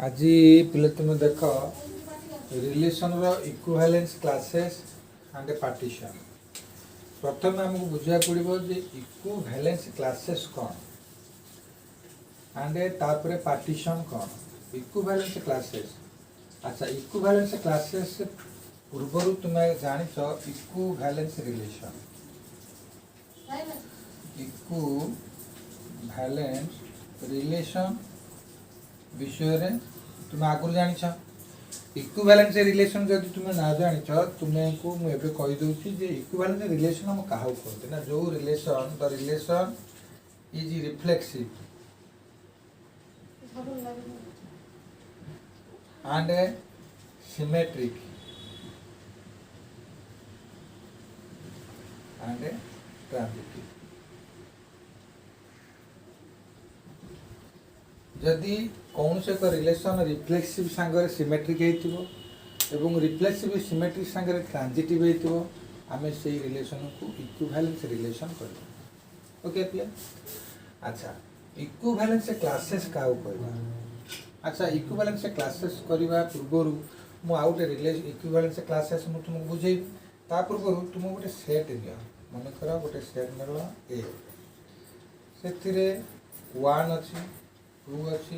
आज पिले तुम देख relation equivalence classes and partition. प्रथम आमको बुझा पड़ो जे इक्विवेलेंस क्लासेस कौन एंड तापर पार्टीशन कौन। इक्विवेलेंस क्लासेस अच्छा इक्विवेलेंस क्लासेस पूर्व तुम्हें जान इक्विवेलेंस रिलेशन इक्विवेलेंस रिलेशन विषय रे तुम आगुरी जान इक्विवेलेंस रिलेशन जब तुम ना जान तुमको मुझे कहीदे इक्विवेलेंस रिलेशन हम क्या कहते ना जो relation the relation is reflexive and symmetric and transitive. जदि कौन से एक रिलेशन रिफ्लेक्सिव सांगे सिमेट्रिक एवं रिफ्लेक्सिव सिमेट्रिक सांगे ट्रांजिटिव हो आम से रिलेशन को इक्विवेलेंस रिलेशन कर। ओके प्ले अच्छा इक्विवेलेंस क्लासेस क्या कहवा। अच्छा इक्विवेलेंस क्लासेस करने पूर्व मु आउ गोटे रिलेशन इक्विवेलेंस क्लासेस मुझे तुमको बुझे ता पूर्व तुम गोटे सेट नि मन कर गोटे सेट नेल ए से 1 अच्छी 2 अच्छी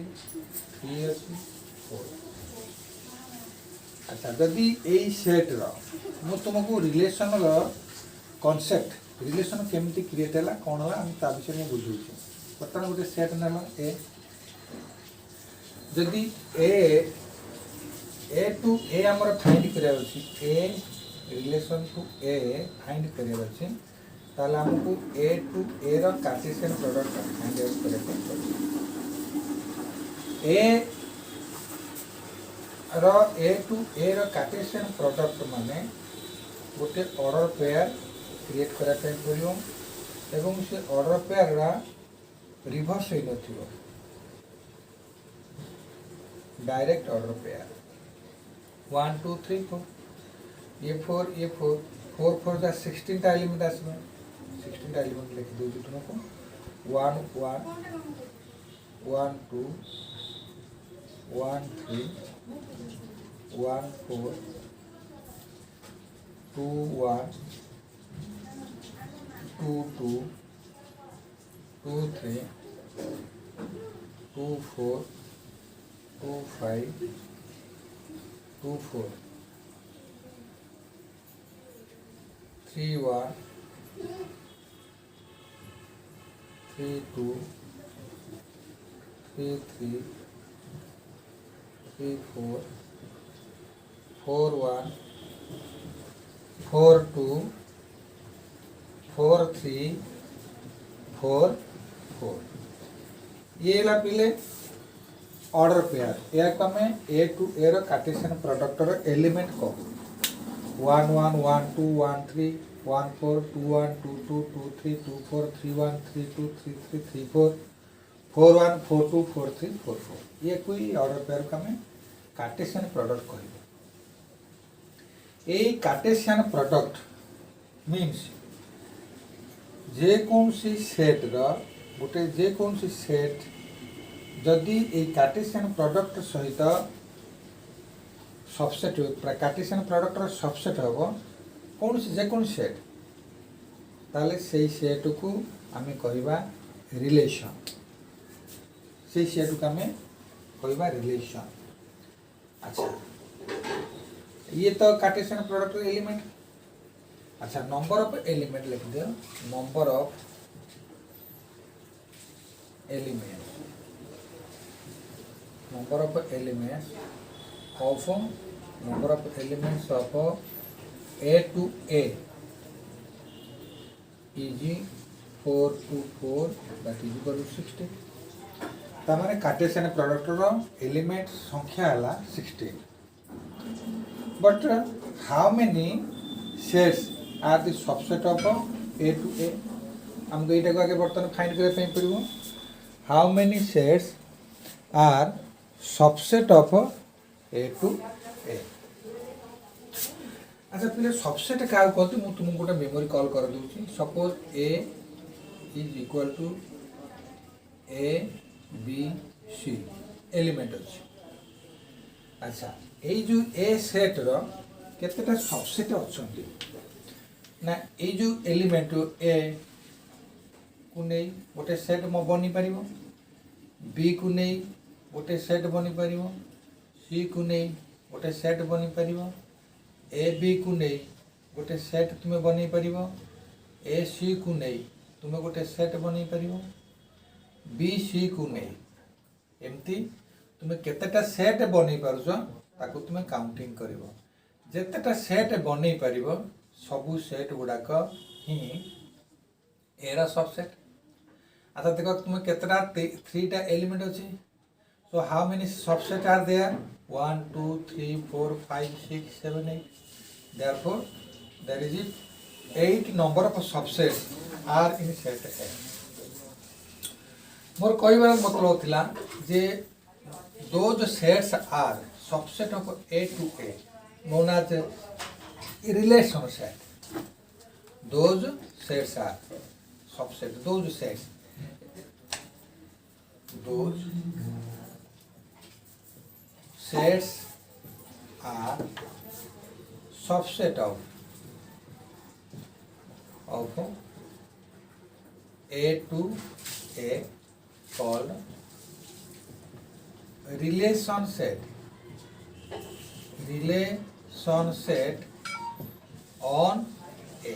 3 अच्छी 4। अच्छा जदि यही सेट्र मु तुमको रिलेशन कॉन्सेप्ट रिलेशन केमती क्रिएट है कौन है ता विषय में बुझे बर्तमान गोटे सेट नेल ए जदि ए टू ए आमर फाइंड करार A relation to A find करार अच्छे ताल आमको ए टू ए रो कार्टेशियन प्रोडक्ट फाइंड आउट करने ए टू ए रो कार्टेशियन प्रोडक्ट माने गोटे ऑर्डर पेयर क्रिएट करने पड़ो एवं से ऑर्डर पेयर रिवर्स हो नथिबो डायरेक्ट ऑर्डर पेयर 1 2 3 4 ये 4 4 4 जा 16 टा एलिमेंट आसबे 16 टा एलिमेंट लिख दो तुमको 1 1 1 2 1 3 1 4 2 1 2 2 2 3 2 4 2 5 2 4 3 1 3 2 3 3 3 4 4 1 4 2 4 3 4 4 ये ला पिले ऑर्डर पेयर या हमें ए टू ए रो कार्टेशियन प्रोडक्ट रो एलिमेंट को 1 1 1 2 1 3 1 4 2 1 2 2 2 3 2 4 3 1 3 2 3 3 3 4 4 1 4 2 4 3 4 4 ये कोई ऑर्डर पेयर को हमें कार्टेशियन प्रोडक्ट कहबो। ए कार्टेशियन प्रोडक्ट मीन्स जे कौन सी सेट रो गोटे जे कौन सी सेट जदि ये कार्टेशियन प्रोडक्ट सहित सबसेट कार्टेशियन प्रोडक्ट सबसेट हम कौन जेको सेट ताले से सेट को आम कहवा रिलेशन से सेट को आम कहवा रिलेशन। अच्छा ये तो कार्टेशियन प्रोडक्ट एलिमेंट। अच्छा नंबर ऑफ एलिमेंट लिख दियो number of element number of elements of A to A is 4 to 4 that is equal to 60। तमाने कार्टेशियन प्रोडक्ट रो एलिमेंट संख्या हला 16 but how many sets are the subset of A to A हमको एटा को आगे बर्तन फाइंड करे पे पड़िबो how many sets are subset of A to A. अच्छा पिले सबसेट क्या कहते मुझे तुमको गोटे मेमोरी कॉल कर दूसरी suppose A is equal to A B C element अच्छे अच्छा ये जो ए सेट रो केतेटा सबसेट अछंती ना ये जो एलिमेंट ए को नहीं गोटे सेट बनी पार बी को नहीं गोटे सेट बनी पार सी को नहीं गोटे सेट बनी पार ए बी को नहीं गोटे सेट तुम्हें बन पार ए सी को नहीं तुम्हें गोटे सेट बन पार बी सी को नहीं एमती तुम्हें केतेटा सेट बन पार तुम्हें काउंटिंग कर जितेटा सेट बन पार सबू सेट गुड़ाक ही एरा सबसेट। अच्छा देख तुम्हें केतेटा 3टा एलिमेंट अच्छी so how many subset are there 1 2 3 4 5 6 7 8 therefore there is 8 number of subsets are in set A। मोर कहबार मतलब थिला जे those sets are subset of A to A known as relation set। those sets are subset those sets are subset of A to A called relation set on A।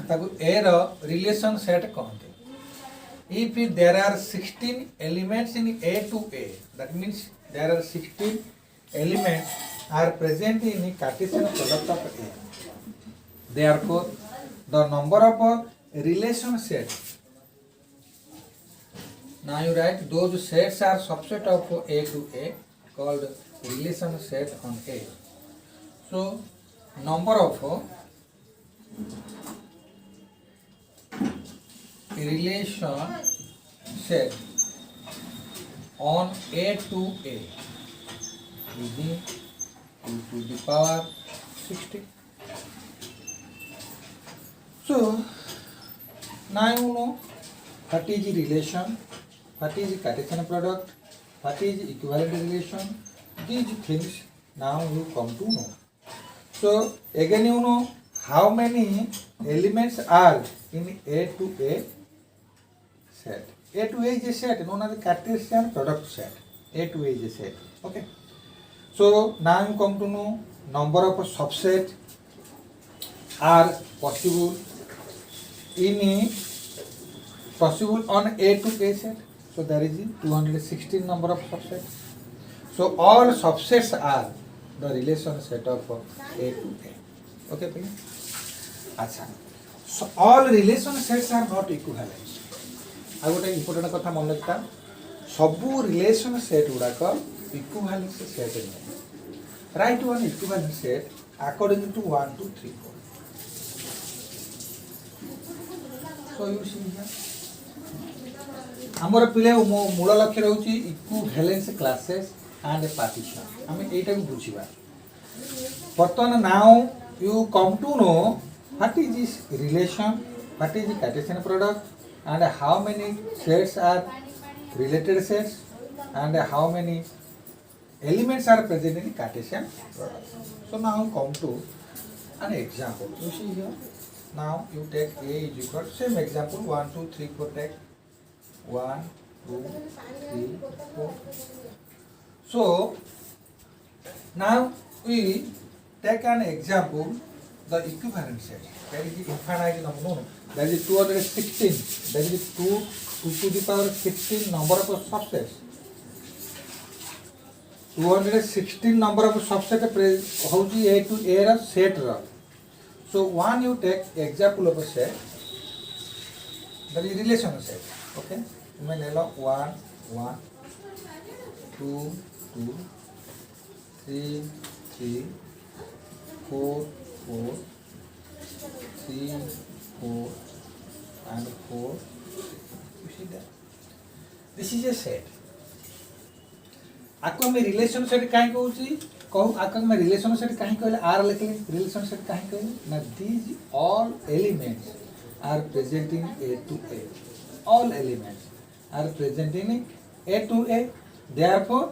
ताकू A row relation set कहते। If there are 16 elements in A to A, that means there are 16 elements are present in the Cartesian product of A. Therefore, the number of relation sets. Now you write those sets are subset of A to A called relation set on A. So, number of relation set on A to A is e to the power 60. So now you know what is relation, what is Cartesian product, what is equivalent relation. These things now you come to know. So again you know how many elements are in A to A set. A to A is a set known as the Cartesian product set. A to A is a set. Okay. So now you come to know number of subset are possible on A to A set. So there is 216 number of subsets. So all subsets are the relation set of A to A. Okay, please. अच्छा so all relation sets are not equivalent। आ गोटे important कथा मन रखता सबू relation set गुड़ाक equivalence set नहीं। Right one equivalent set according to 1 2 3 4। So you see हमर पिले मूल लक्ष्य रहउची इक्विवेलेंस क्लासेस एंड पार्टीशन हम एटा को बुझिबा। बर्तमान now you come to know what is this relation, what is the Cartesian product, and how many sets are related sets, and how many elements are present in the Cartesian product. So now come to an example. You see here. Now you take A is equal to same example 1 2 3 4 take 1 2 3 4. So now we take an example, the equivalent set. That is the infinite number. No. That is 216. That is 2 to the power 16 number of subsets. 216 number of subsets house A to A ra set ra. So one you take example of a set. That is relation set. Okay. You may name 1 1 2 2 3 3 4 4 3 4 and 4. You see that? This is a set. आपको मैं relation set काहे कहूची कहू आपको मैं relation set काहे कहले are लिखले relation set काहे कहले ना these all elements are present in A to A. All elements are present in A to A. Therefore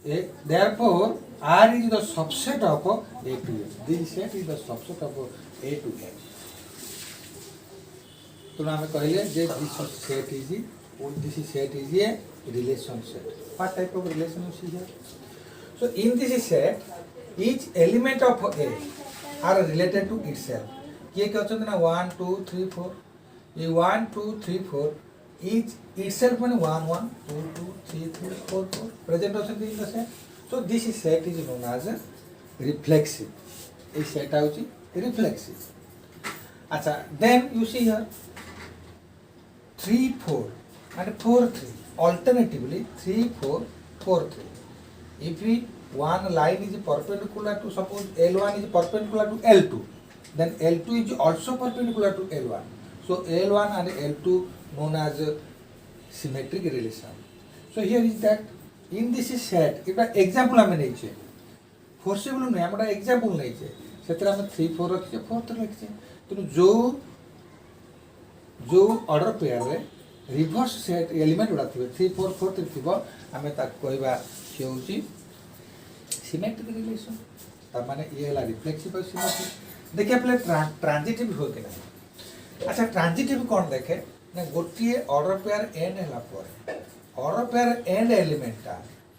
Therefore, R is the subset of A to M. This set is the subset of A to M. तो आम कहले जे this set is this set is a relation set. What type of relation you see here? So in this set, each element of A are related to itself. किए क्या होता है ना 1 2 3 4 ये 1 2 3 4 each itself माने 1 1 2 2 3 3 4 4 present होते हैं in the set. So this set is known as a reflexive. this set होची reflexive. अच्छा then you see here 3 4 and 4 3 alternatively 3 4 4 3. If we one line is perpendicular to suppose L1 is perpendicular to L2, then L2 is also perpendicular to L1. So L1 and L2 known as a symmetric relation. So here is that in this set, if an example I mean forcible नहीं हमारा example नहीं है सेतरा में 3 4 रखिए 4 3 रखिए तो जो order pair रे रिवर्स सेट एलिमेंट गुड़ा थी 3 4 4 3 थी आम कहवा सी हूँ सिमेट्रिक रिलेशन तार माने ये है रिफ्लेक्सिव और सिमेट्रिक देखिए पहले ट्रांजिटिव हो कि ना अच्छा ट्रांजिटिव कौन देखे ना गोटे ऑर्डर पेयर एंड है ऑर्डर पेयर एंड एलिमेंटा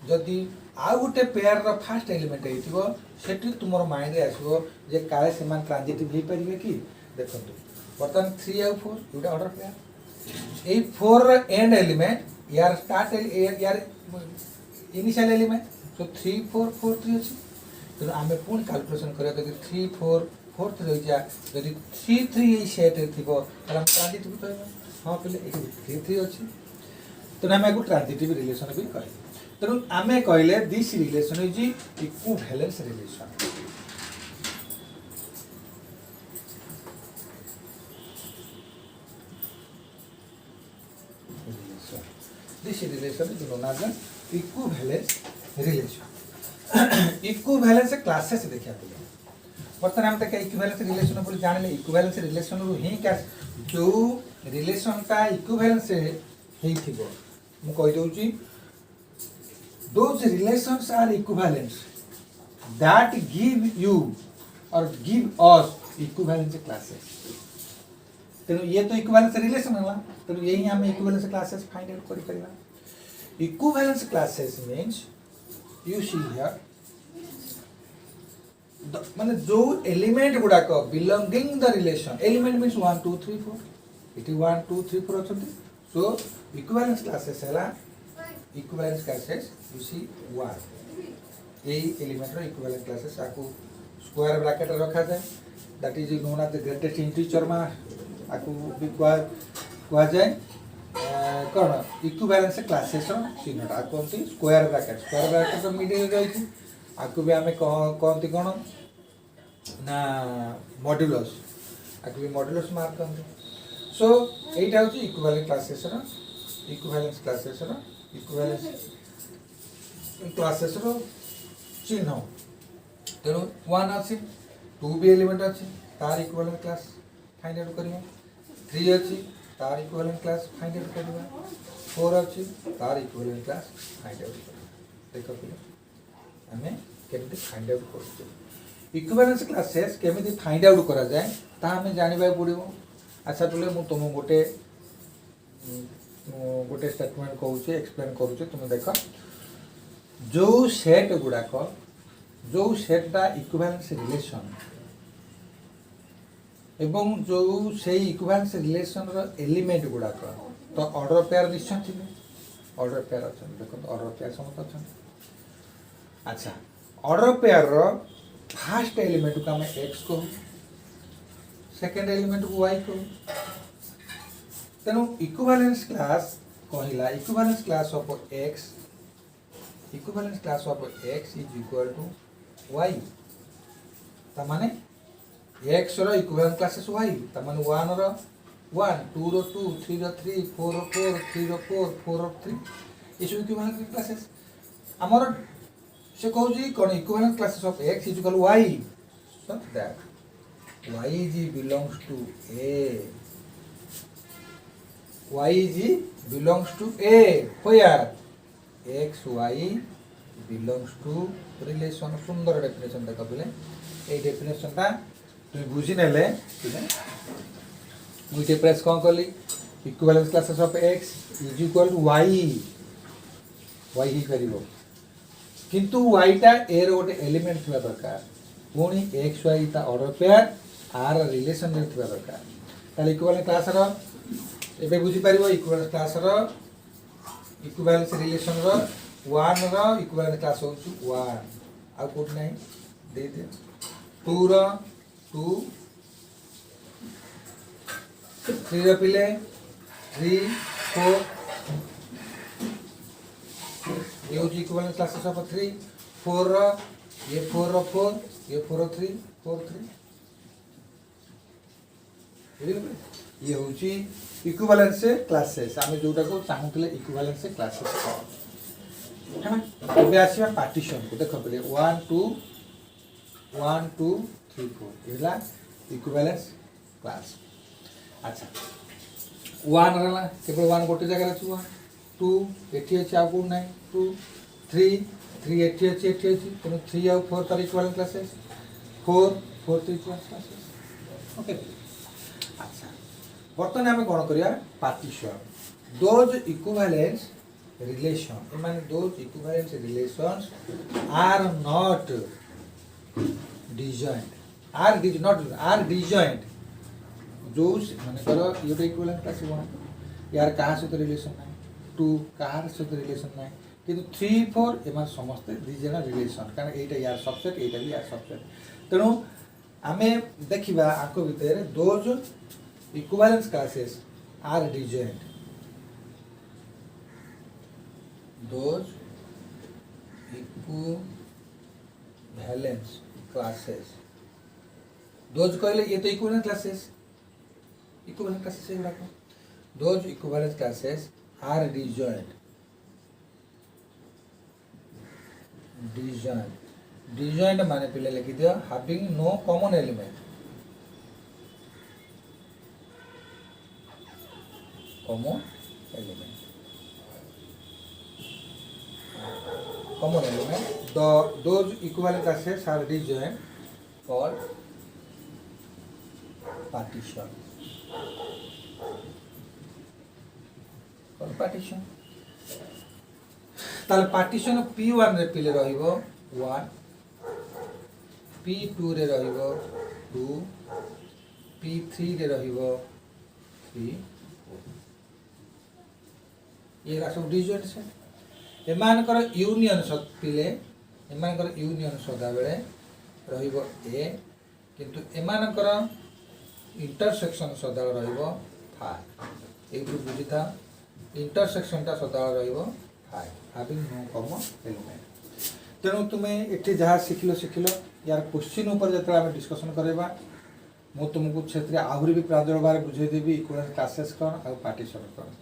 जदि आउ गोटे पेयर रो फर्स्ट एलिमेंट होइतिबो सेठी तुमर माइंड रे आसीबो जे काले समान ट्रांजिटिव हे परिबे कि देखंतु बर्तमान 3 और 4 दुटा order pair A 4 and element यार स्टार्ट यार इनिशियल एलिमेंट सो 3 4 4 3 अछि तो आमे पूर्ण कैलकुलेशन करिया कि 3 4 4 3 होई जा यदि 3 3 ए सेट थिबो त हम ट्रांजिटिव कहबो हां पहले एठी 3 3 अछि तो आमे को ट्रांजिटिव रिलेशन भी कहै तो आमे कहले this relation is equivalence relation this relation is known as equivalence relation equivalence classes देखिया पड़े बर्तमान हम तक इक्विवेलेंस रिलेशन पर जानले इक्विवेलेंस रिलेशन रो ही क्या जो रिलेशन का इक्विवेलेंस हे थिबो मु कहि दोची those relations are equivalent that give you or give us equivalence classes तेणु ये तो इक्विवेलेंस रिलेशन है तेणु यही हम इक्विवेलेंस क्लासेस फाइंड आउट कर परिबा equivalence classes means you see here माने जो एलिमेंट गुडा को belonging the relation element means 1 2 3 4 it 1 2 3 4 अछंती सो इक्विवेलेंस क्लासेस हैला equivalence classes you see 1 A element रो इक्विवेलेंस क्लासेस आकू स्क्वायर ब्रैकेट रखा जाए that is known as the greatest integer मा आकू भी कह जाए कौन इक्विवेलेंस क्लासेस चिन्हटा आकु कहते स्क्वायर ब्रैकेट मिडिल रही आकु भी आम कहती कौन ना मॉड्यूलस आकु भी मॉड्यूलस मार्क कहते सो एटा हूँ इक्विवेलेंस क्लासेस चिन्ह तेणु 1 अच्छी 2 भी एलिमेंट अच्छी तार इक्विवेलेंस क्लास फाइंड आउट करिया 3 अच्छी तार इक्विवेलेंट क्लास फाइंड आउट करिया 4 अच्छी तार इक्विवेलेंट क्लास फाइंड आउट करिया देखो पिले हमें केमिति फाइंड आउट करछे इक्विवेलेंस क्लासेस केमिति फाइंड आउट करा जाए ता हमें जानिबा पड़िबो अच्छा पिले मु तुम गोटे स्टेटमेंट कहूचे एक्सप्लेन करूचे तुम देखो जो सेट गुडाक जो सेटटा इक्विवेलेंस रिलेशन एवं जो से इक्विवेलेंस रिलेशन रो एलिमेंट गुडाक तो ऑर्डर पेयर निश्चय थी ऑर्डर पेयर अच्छा देखो ऑर्डर पेयर समस्त अच्छा अच्छा order pair row first element को हमें x को सेकंड एलिमेंट को y को तेणु इक्विवेलेंस क्लास कहला equivalence class of x is equal to y ता माने x रो इक्विवेलेंट क्लासेस y ता माने 1 रो 1 2 रो 2 3 रो 3 4 रो 4 3 रो 4 4 रो 3 ये सब इक्विवेलेंट क्लासेस हमर से कहू जी कोन equivalent classes of x is equal y so that y is belongs to a y is belongs to a where x y belongs to relation सुंदर डेफिनेशन देख बोले ये डेफिनेशनटा तुम बुझी नेले मुझे प्रेस कौन कली equivalence classes of x is equal to y y ही करिवो किंतु y टा a रो गोटे एलिमेंट थिबा दरकार पुणी x y ता ऑर्डर पेयर r रिलेशन रे थिबा दरकार ताले इक्विवेलेंस क्लास रो एबे बुझी परिवो इक्विवेलेंस क्लास रो इक्विवेलेंस रिलेशन रो 1 रो इक्विवेलेंस क्लास हो 1 आ कोड नहीं दे दे 2 रो 2 3 रो पिले 3 4 ये होची इक्विवेलेंस क्लासेस ऑफ 3 4 रो ये 4 रो 4 ये 4 रो 3 4 3 ये होची इक्विवेलेंस क्लासेस आमे जोटा को चाहुतले इक्विवेलेंस क्लासेस को है ना एबे आसीबा पार्टीशन को देखो पले 1 2 1 2 3 4 एला इक्विवेलेंस क्लास अच्छा 1 रहला केवल 1 गोटे जगह रचुआ 2 एठी अछि आ को नै 2 3 3 एठी अछि तनो 3 और 4 तार इक्विवेलेंट क्लासेस 4 4 तो इक्विवेलेंट क्लासेस ओके अच्छा बर्तमान हम कोन करिया पार्टीशन दोज इक्विवेलेंस रिलेशन ए माने those equivalence relations are not disjoint are dis not are disjoint जो माने करो ये इक्विवेलेंट क्लास 1 यार कहा से तो रिलेशन नहीं 2 कहा से तो रिलेशन नहीं किंतु 3 4 एमा समस्त दिजना रिलेशन कारण एटा यार सबसेट एटा भी यार सबसेट तेणु आमे देखिबा आको भीतर those equivalence classes are disjoint those equivalence classes those कहले ये तो इक्विवेलेंट क्लासेस equivalent classes है रखो those equivalent classes are disjoint disjoint माने पहले लिखी दिया having no common element common element those equivalent classes are disjoint called partition partition ताले पार्टीशन P1 रे पिले रहिबो 1 P2 रे रहिबो 2 P3 रे रहिबो 3 ये रासो डिजॉइंट से एमान कर यूनियन सद पिले एमान कर यूनियन सदा बेले रहिबो A किंतु एमान कर इंटरसेक्शन सदा रहिबो 5 एक ग्रुप बुझिता इंटरसेक्शन टा सदा रहिबो 5 हैविंग नो कॉमन एलिमेंट तेणु तुमे एठी जहाँ शिखिलो यार क्वेश्चन ऊपर जतरा हम डिस्कशन करेबा मु तुमको क्षेत्र आहुरी भी प्रांजल बारे बुझे देबी इक्विवेलेंट क्लासेस कोन आ पार्टीशन कोन